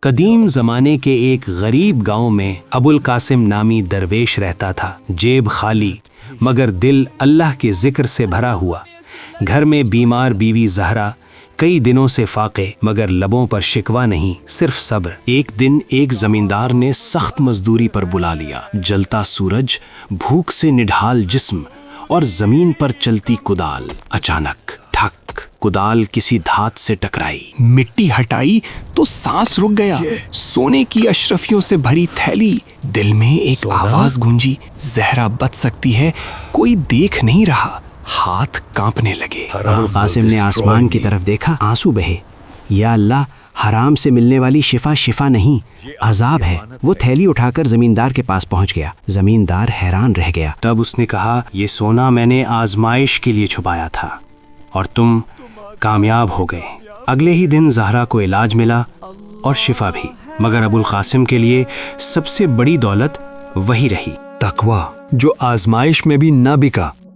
قدیم زمانے کے ایک غریب گاؤں میں ابو القاسم نامی درویش رہتا تھا، جیب خالی مگر دل اللہ کے ذکر سے بھرا ہوا۔ گھر میں بیمار بیوی زہرا، کئی دنوں سے فاقے مگر لبوں پر شکوہ نہیں، صرف صبر۔ ایک دن ایک زمیندار نے سخت مزدوری پر بلا لیا۔ جلتا سورج، بھوک سے نڈھال جسم اور زمین پر چلتی کدال۔ اچانک ٹھک، کدال کسی دھات سے ٹکرائی، مٹی ہٹائی تو سانس رک گیا۔ سونے کی اشرفیوں سے بھری تھیلی۔ دل میں ایک آواز گونجی، زہرا بچ سکتی ہے، کوئی دیکھ نہیں رہا۔ ہاتھ کانپنے لگے۔ ابو القاسم نے آسمان کی طرف دیکھا، آنسو بہے۔ یا اللہ، حرام سے ملنے والی شفا نہیں، عذاب ہے۔ وہ تھیلی اٹھا کر زمیندار کے پاس پہنچ گیا۔ زمیندار حیران رہ گیا۔ تب اس نے کہا، یہ سونا میں نے آزمائش کے لیے چھپایا تھا اور تم کامیاب ہو گئے۔ اگلے ہی دن زہرا کو علاج ملا اور شفا بھی، مگر ابو القاسم کے لیے سب سے بڑی دولت وہی رہی، تقویٰ، جو آزمائش میں بھی نہ بکا۔